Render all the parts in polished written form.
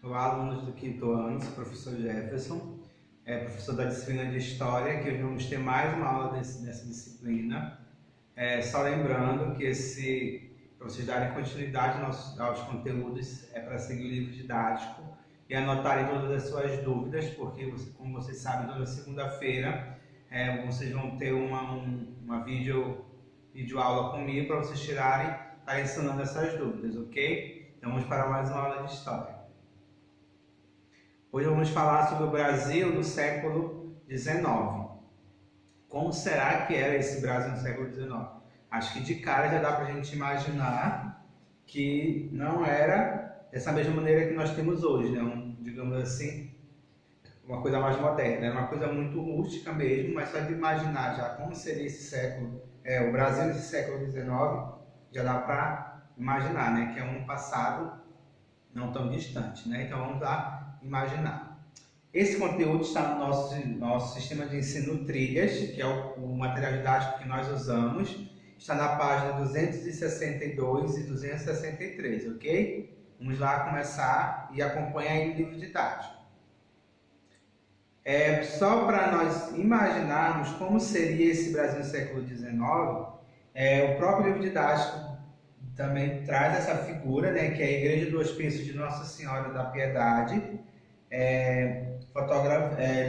Olá, alunos do quinto ano, sou o professor Jefferson, professor da disciplina de História, que hoje vamos ter mais uma aula dessa disciplina. Só lembrando que para vocês darem continuidade aos conteúdos, é para seguir o livro didático e anotarem todas as suas dúvidas, porque, como vocês sabem, toda segunda-feira vocês vão ter uma videoaula comigo para vocês estarem ensinando essas dúvidas, ok? Então vamos para mais uma aula de História. Hoje vamos falar sobre o Brasil do século XIX. Como será que era esse Brasil no século XIX? Acho que de cara já dá para a gente imaginar que não era dessa mesma maneira que nós temos hoje, né? Digamos assim, uma coisa mais moderna. Era uma coisa muito rústica mesmo, mas só de imaginar já como seria esse século, o Brasil desse século XIX, já dá para imaginar, né? Que é um passado não tão distante, né? Então vamos lá imaginar. Esse conteúdo está no nosso sistema de ensino Trilhas, que é o material didático que nós usamos. Está na página 262 e 263, ok? Vamos lá começar e acompanhar aí o livro didático. Só para nós imaginarmos como seria esse Brasil no século XIX, o próprio livro didático também traz essa figura, né, que é a Igreja do Hospício de Nossa Senhora da Piedade,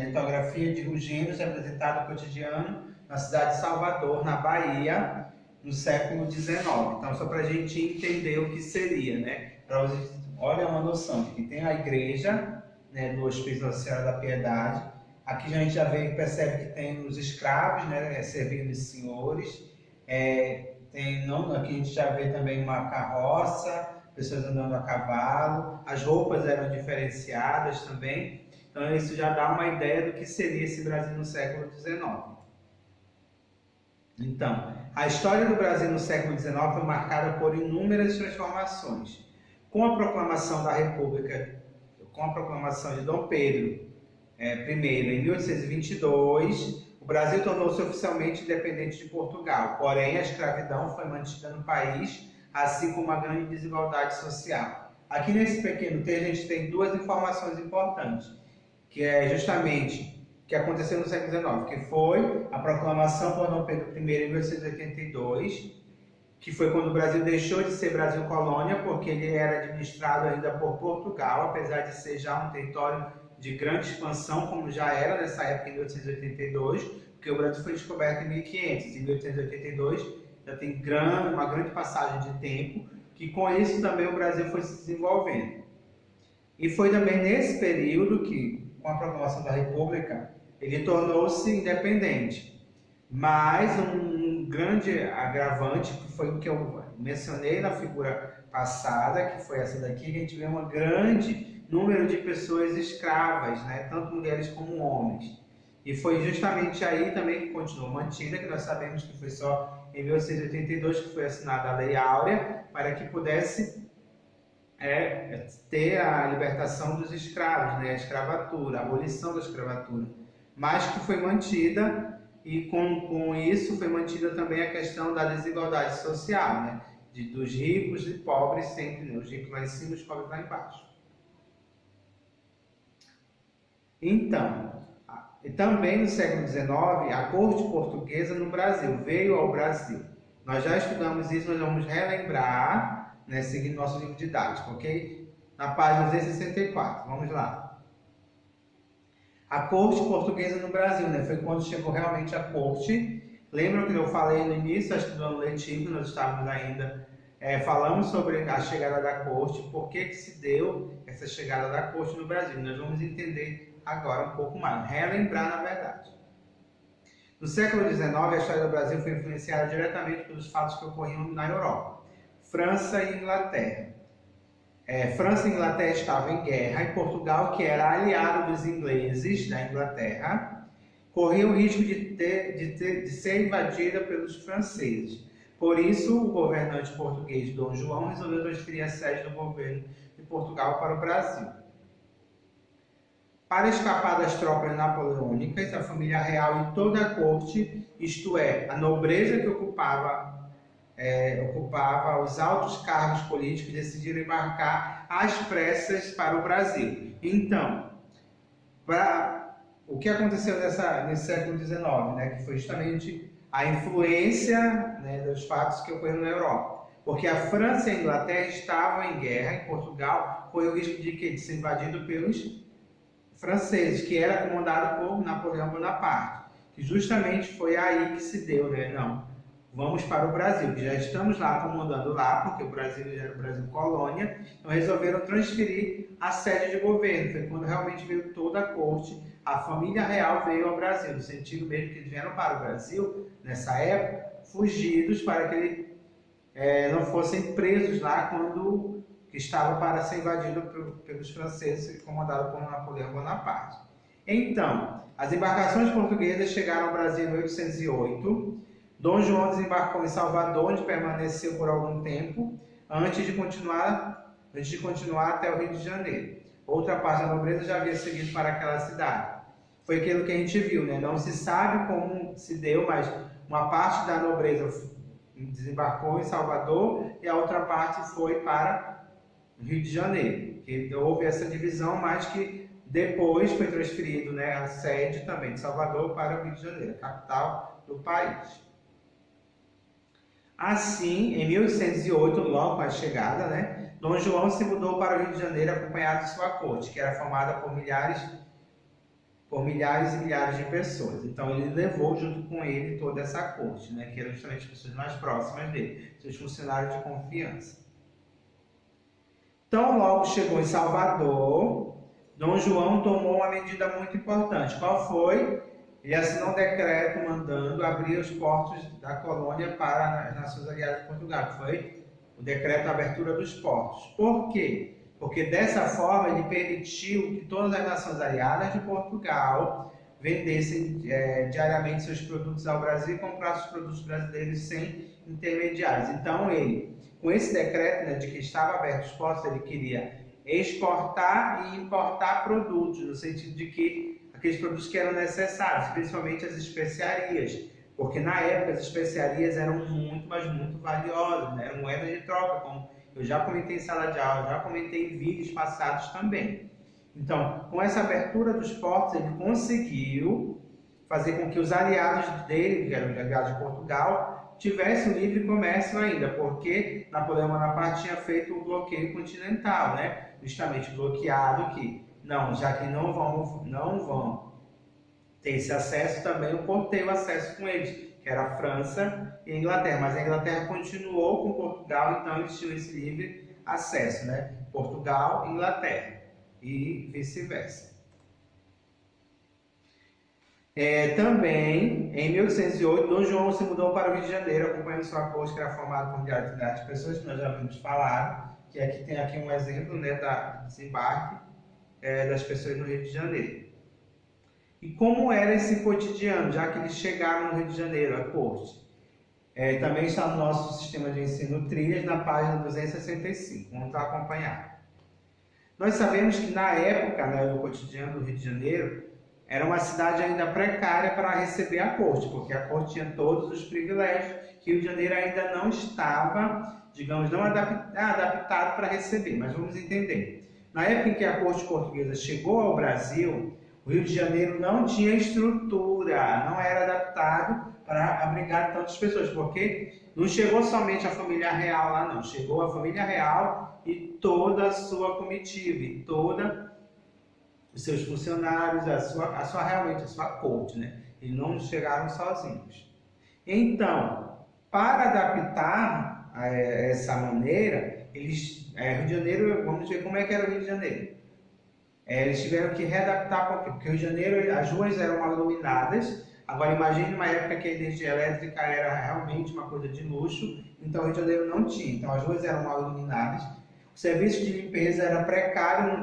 litografia de Rugênios, representado no cotidiano na cidade de Salvador, na Bahia, no século XIX. Então, só para a gente entender o que seria, né? Para vocês, olha uma noção de que tem a igreja, né, do Hospício de Nossa Senhora da Piedade. Aqui a gente já percebe que tem os escravos, né, servindo os senhores. Aqui a gente já vê também uma carroça, pessoas andando a cavalo, as roupas eram diferenciadas também, então isso já dá uma ideia do que seria esse Brasil no século XIX. Então, a história do Brasil no século XIX foi marcada por inúmeras transformações. Com a proclamação da República, com a proclamação de Dom Pedro I em 1822, o Brasil tornou-se oficialmente independente de Portugal, porém a escravidão foi mantida no país, assim como uma grande desigualdade social. Aqui nesse pequeno texto a gente tem duas informações importantes, que é justamente o que aconteceu no século XIX, que foi a proclamação por Dom Pedro I em 1882, que foi quando o Brasil deixou de ser Brasil colônia, porque ele era administrado ainda por Portugal, apesar de ser já um território de grande expansão, como já era nessa época em 1882, porque o Brasil foi descoberto em 1500, em 1882 já tem uma grande passagem de tempo, que com isso também o Brasil foi se desenvolvendo. E foi também nesse período que, com a proclamação da República, ele tornou-se independente. Mas um grande agravante, que foi o que eu mencionei na figura passada, que foi essa daqui, que a gente vê um grande número de pessoas escravas, né? Tanto mulheres como homens. E foi justamente aí também que continuou mantida, que nós sabemos que foi só em 1882 que foi assinada a Lei Áurea, para que pudesse ter a libertação dos escravos, né? A escravatura, a abolição da escravatura, mas que foi mantida, e com isso foi mantida também a questão da desigualdade social, né? Dos ricos e pobres sempre, né? Os ricos lá em cima e os pobres lá embaixo. Então, e também no século XIX, a corte portuguesa no Brasil veio ao Brasil. Nós já estudamos isso, nós vamos relembrar, né, seguindo nosso livro didático, ok? Na página 264, vamos lá. A corte portuguesa no Brasil, né, foi quando chegou realmente a corte. Lembram que eu falei no início, acho que do ano letivo, nós estávamos ainda falamos sobre a chegada da corte, por que se deu essa chegada da corte no Brasil. Nós vamos entender agora um pouco mais, relembrar na verdade. No século XIX, a história do Brasil foi influenciada diretamente pelos fatos que ocorriam na Europa, França e Inglaterra. França e Inglaterra estavam em guerra e Portugal, que era aliado dos ingleses da Inglaterra, corria o risco de ser invadida pelos franceses. Por isso, o governante português Dom João resolveu transferir a sede do governo de Portugal para o Brasil. Para escapar das tropas napoleônicas, a família real e toda a corte, isto é, a nobreza que ocupava ocupava os altos cargos políticos decidiram embarcar às pressas para o Brasil. Então, o que aconteceu nesse século XIX, né, que foi justamente a influência, né, dos fatos que ocorreram na Europa. Porque a França e a Inglaterra estavam em guerra, em Portugal correu o risco de ser invadido pelos franceses, que era comandado por Napoleão Bonaparte, que justamente foi aí que se deu, né, não, vamos para o Brasil, que já estamos lá comandando lá, porque o Brasil já era o Brasil colônia, então resolveram transferir a sede de governo, foi quando realmente veio toda a corte, a família real veio ao Brasil, no sentido mesmo que eles vieram para o Brasil, nessa época, fugidos para que não fossem presos lá quando estava para ser invadido pelos franceses, comandado por Napoleão Bonaparte. Então, as embarcações portuguesas chegaram ao Brasil em 1808. Dom João desembarcou em Salvador, onde permaneceu por algum tempo, antes de continuar até o Rio de Janeiro. Outra parte da nobreza já havia seguido para aquela cidade. Foi aquilo que a gente viu, né? Não se sabe como se deu, mas uma parte da nobreza desembarcou em Salvador e a outra parte foi para o Rio de Janeiro. Que houve essa divisão, mas que depois foi transferido, né, a sede também de Salvador para o Rio de Janeiro, a capital do país. Assim, em 1808, logo com a chegada, né, Dom João se mudou para o Rio de Janeiro acompanhado de sua corte, que era formada por milhares e milhares de pessoas. Então ele levou junto com ele toda essa corte, né, que eram justamente as pessoas mais próximas dele, seus funcionários de confiança. Então logo chegou em Salvador, Dom João tomou uma medida muito importante. Qual foi? Ele assinou um decreto mandando abrir os portos da colônia para as nações aliadas de Portugal, que foi o decreto de abertura dos portos. Por quê? Porque dessa forma ele permitiu que todas as nações aliadas de Portugal vendessem diariamente seus produtos ao Brasil e comprassem os produtos brasileiros sem intermediários. Então ele, com esse decreto, né, de que estava aberto os portos, ele queria exportar e importar produtos, no sentido de que aqueles produtos que eram necessários, principalmente as especiarias, porque na época as especiarias eram muito, mas muito valiosas, né? Eram moedas de troca, como eu já comentei em sala de aula, já comentei em vídeos passados também. Então, com essa abertura dos portos, ele conseguiu fazer com que os aliados dele, que eram os aliados de Portugal, tivessem um livre comércio ainda, porque Napoleão Bonaparte tinha feito o bloqueio continental, né? Justamente bloqueado que, não, já que não vão ter esse acesso, também eu cortei o acesso com eles, que era a França e a Inglaterra, mas a Inglaterra continuou com Portugal, então eles tinham esse livre acesso, né? Portugal e Inglaterra, e vice-versa. Também, em 1808, Dom João se mudou para o Rio de Janeiro, acompanhando sua corte, que era formada por milhares de pessoas, que nós já vimos falar, que aqui tem aqui um exemplo, né, do desembarque das pessoas no Rio de Janeiro. E como era esse cotidiano, já que eles chegaram no Rio de Janeiro, a corte? Também está no nosso sistema de ensino Trilhas, na página 265. Vamos lá acompanhar. Nós sabemos que na época, né, do cotidiano do Rio de Janeiro, era uma cidade ainda precária para receber a corte, porque a corte tinha todos os privilégios que o Rio de Janeiro ainda não estava, digamos, não adaptado para receber. Mas vamos entender. Na época em que a corte portuguesa chegou ao Brasil, o Rio de Janeiro não tinha estrutura, não era adaptado para abrigar tantas pessoas, porque não chegou somente a família real lá, não. Chegou a família real e toda a sua comitiva, e toda os seus funcionários, realmente a sua corte, né? Eles não chegaram sozinhos. Então, para adaptar a essa maneira, Rio de Janeiro, vamos ver como é que era o Rio de Janeiro. Eles tiveram que readaptar, por quê? Porque o Rio de Janeiro, as ruas eram iluminadas. Agora imagine uma época que a energia elétrica era realmente uma coisa de luxo, então o Rio de Janeiro não tinha. Então as ruas eram mal iluminadas. O serviço de limpeza era precário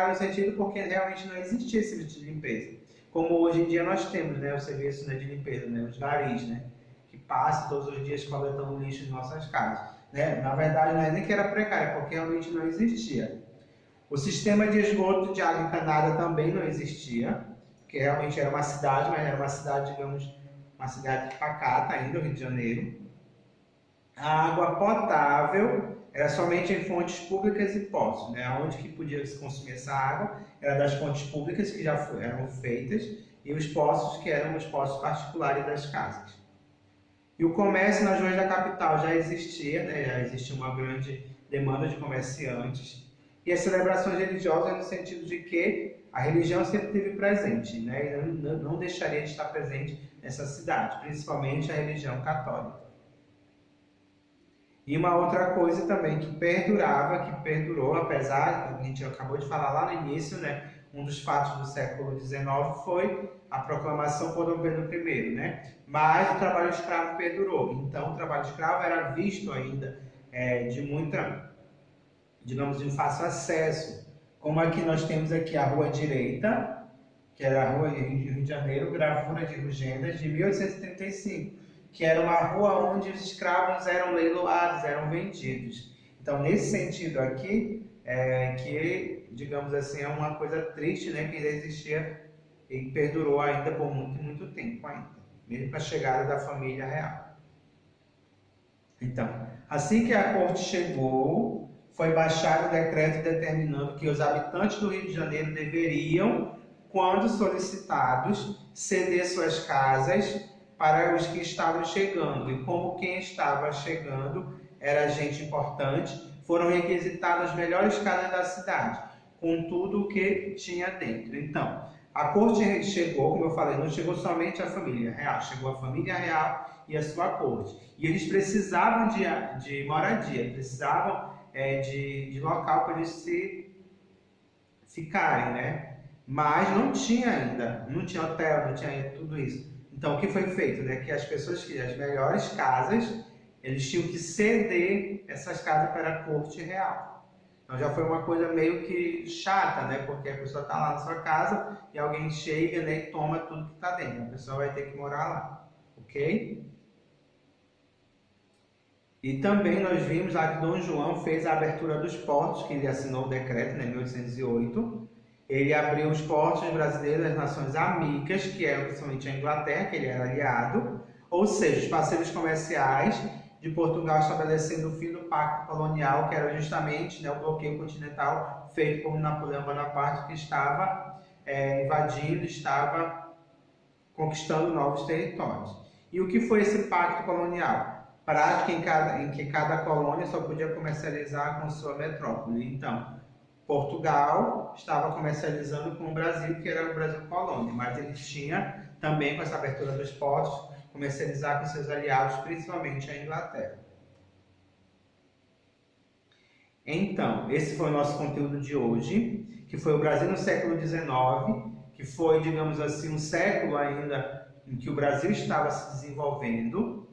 no sentido porque realmente não existia esse serviço de limpeza. Como hoje em dia nós temos, né, o serviço, né, de limpeza, né, os garis, né, que passam todos os dias coletando lixo em nossas casas. Né? Na verdade não é nem que era precário, porque realmente não existia. O sistema de esgoto de água encanada também não existia, porque realmente era uma cidade, mas era uma cidade, digamos, uma cidade pacata ainda, o Rio de Janeiro. a água potável era somente em fontes públicas e poços, né? Onde que podia se consumir essa água era das fontes públicas que já eram feitas e os poços que eram os poços particulares das casas. E o comércio nas ruas da capital já existia, né? Já existia uma grande demanda de comerciantes. E as celebrações religiosas no sentido de que a religião sempre esteve presente, né? E não deixaria de estar presente nessa cidade, principalmente a religião católica. E uma outra coisa também que perdurou, apesar, a gente acabou de falar lá no início, né? Um dos fatos do século XIX foi a proclamação por Dom Pedro I, né? Mas o trabalho escravo perdurou. Então, o trabalho escravo era visto ainda de muita, digamos, de fácil acesso. Como aqui nós temos aqui a Rua Direita, que era a Rua Rio de Janeiro, gravura de Rugendas, de 1835, que era uma rua onde os escravos eram leiloados, eram vendidos. Então, nesse sentido aqui, que, digamos assim, é uma coisa triste, né, que ainda existia e perdurou ainda por muito, muito tempo ainda, mesmo com a chegada da família real. Então, assim que a corte chegou, foi baixado o decreto determinando que os habitantes do Rio de Janeiro deveriam, quando solicitados, ceder suas casas para os que estavam chegando. E como quem estava chegando era gente importante, foram requisitadas as melhores casas da cidade, com tudo o que tinha dentro. Então, a corte chegou, como eu falei, não chegou somente a família real, chegou a família real e a sua corte. E eles precisavam de moradia, precisavam de local para eles se ficarem, né? Mas não tinha ainda, não tinha hotel, não tinha tudo isso. Então, o que foi feito? Né? Que as pessoas que as melhores casas, eles tinham que ceder essas casas para a corte real. Então, já foi uma coisa meio que chata, né? Porque a pessoa está lá na sua casa e alguém chega, né, e toma tudo que está dentro. A pessoa vai ter que morar lá, ok? E também nós vimos lá que Dom João fez a abertura dos portos, que ele assinou o decreto, né, em 1808. Ele abriu os portos brasileiros às nações amigas, que eram principalmente a Inglaterra, que ele era aliado, ou seja, os parceiros comerciais de Portugal, estabelecendo o fim do pacto colonial, que era justamente, né, o bloqueio continental feito por Napoleão Bonaparte, que estava invadindo, estava conquistando novos territórios. E o que foi esse pacto colonial? Prática em que cada colônia só podia comercializar com sua metrópole. Então, Portugal estava comercializando com o Brasil, que era o Brasil colônia, mas ele tinha também, com essa abertura dos portos, comercializar com seus aliados, principalmente a Inglaterra. Então, esse foi o nosso conteúdo de hoje, que foi o Brasil no século XIX, que foi, digamos assim, um século ainda em que o Brasil estava se desenvolvendo,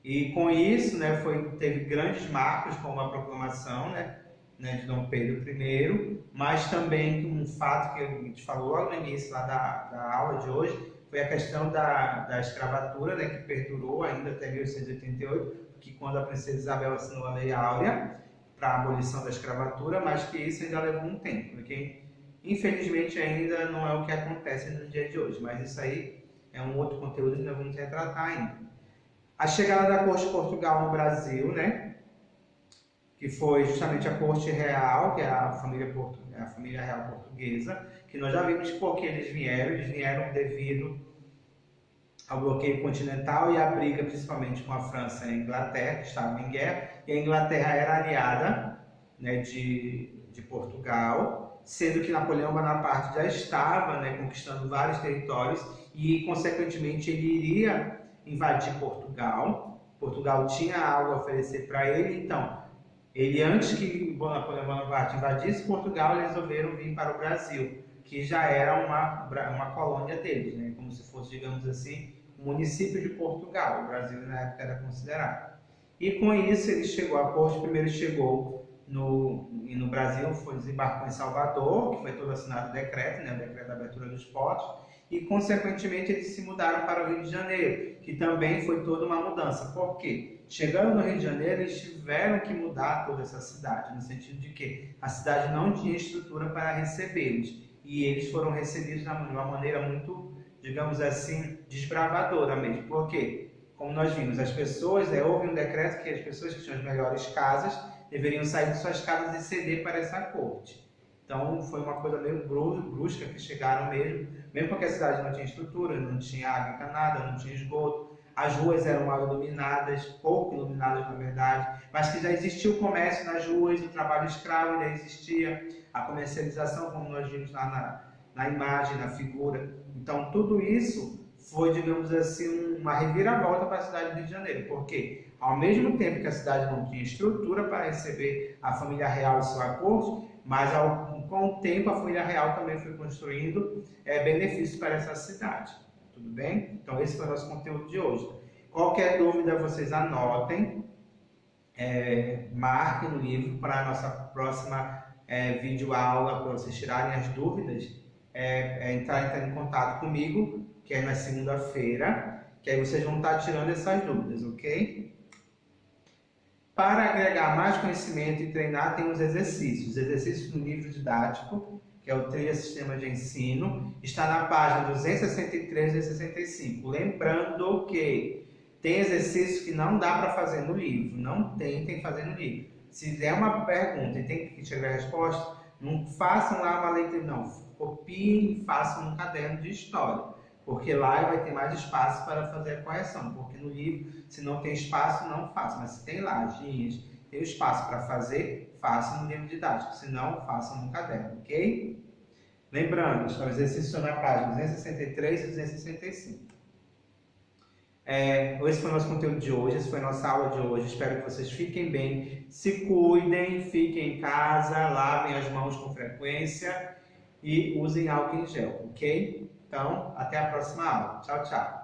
e com isso, né, teve grandes marcos, como a proclamação, né, de Dom Pedro I, mas também um fato que a gente falou logo no início lá da aula de hoje, foi a questão da escravatura, né, que perdurou ainda até 1888, que quando a princesa Isabel assinou a Lei Áurea para a abolição da escravatura, mas que isso ainda levou um tempo, porque infelizmente ainda não é o que acontece no dia de hoje, mas isso aí é um outro conteúdo que nós vamos retratar ainda. A chegada da corte de Portugal no Brasil, né, que foi justamente a corte real, que é a família real portuguesa, que nós já vimos por que eles vieram devido ao bloqueio continental e à briga principalmente com a França e a Inglaterra, que estavam em guerra, e a Inglaterra era aliada, né, de Portugal, sendo que Napoleão Bonaparte já estava, né, conquistando vários territórios e, consequentemente, ele iria invadir Portugal. Portugal tinha algo a oferecer para ele, então, antes que Napoleão Bonaparte invadisse Portugal, eles resolveram vir para o Brasil, que já era uma colônia deles, né? Como se fosse, digamos assim, um município de Portugal. O Brasil na época era considerado. E com isso ele chegou, a corte primeiro chegou no Brasil, desembarcou em Salvador, que foi todo assinado o decreto, né? O decreto da abertura dos portos, e consequentemente eles se mudaram para o Rio de Janeiro, que também foi toda uma mudança. Por quê? Chegando no Rio de Janeiro, eles tiveram que mudar toda essa cidade, no sentido de que a cidade não tinha estrutura para recebê-los. E eles foram recebidos de uma maneira muito, digamos assim, desbravadora mesmo. Por quê? como nós vimos, as pessoas, houve um decreto que as pessoas que tinham as melhores casas deveriam sair de suas casas e ceder para essa corte. Então foi uma coisa meio brusca que chegaram mesmo porque a cidade não tinha estrutura, não tinha água encanada, não tinha esgoto, as ruas eram mal iluminadas, pouco iluminadas na verdade, mas que já existia o comércio nas ruas, o trabalho escravo ainda existia, a comercialização, como nós vimos lá na imagem, na figura. Então tudo isso foi, digamos assim, uma reviravolta para a cidade do Rio de Janeiro, porque ao mesmo tempo que a cidade não tinha estrutura para receber a família real e sua corte, mas com o tempo a família real também foi construindo benefícios para essa cidade. Tudo bem? Então esse foi o nosso conteúdo de hoje. Qualquer dúvida vocês anotem, marquem no livro para a nossa próxima videoaula, para vocês tirarem as dúvidas, entrar em contato comigo, que é na segunda-feira, que aí vocês vão estar tirando essas dúvidas, ok? Para agregar mais conhecimento e treinar, tem os exercícios no livro didático, que é o Trilha Sistema de Ensino, está na página 263 e 265. Lembrando que tem exercícios que não dá para fazer no livro, não tentem fazer no livro. Se der uma pergunta e tem que escrever a resposta, não façam lá uma leitura, não. Copiem e façam um caderno de história, porque lá vai ter mais espaço para fazer a correção, porque no livro, se não tem espaço, não faça, mas se tem lá as linhas, tem o espaço para fazer, façam no livro didático, se não, façam no caderno, ok? Lembrando, os exercícios estão na página 263 e 265. Esse foi o nosso conteúdo de hoje, essa foi a nossa aula de hoje. Espero que vocês fiquem bem, se cuidem, fiquem em casa, lavem as mãos com frequência e usem álcool em gel, ok? Então, até a próxima aula. Tchau, tchau.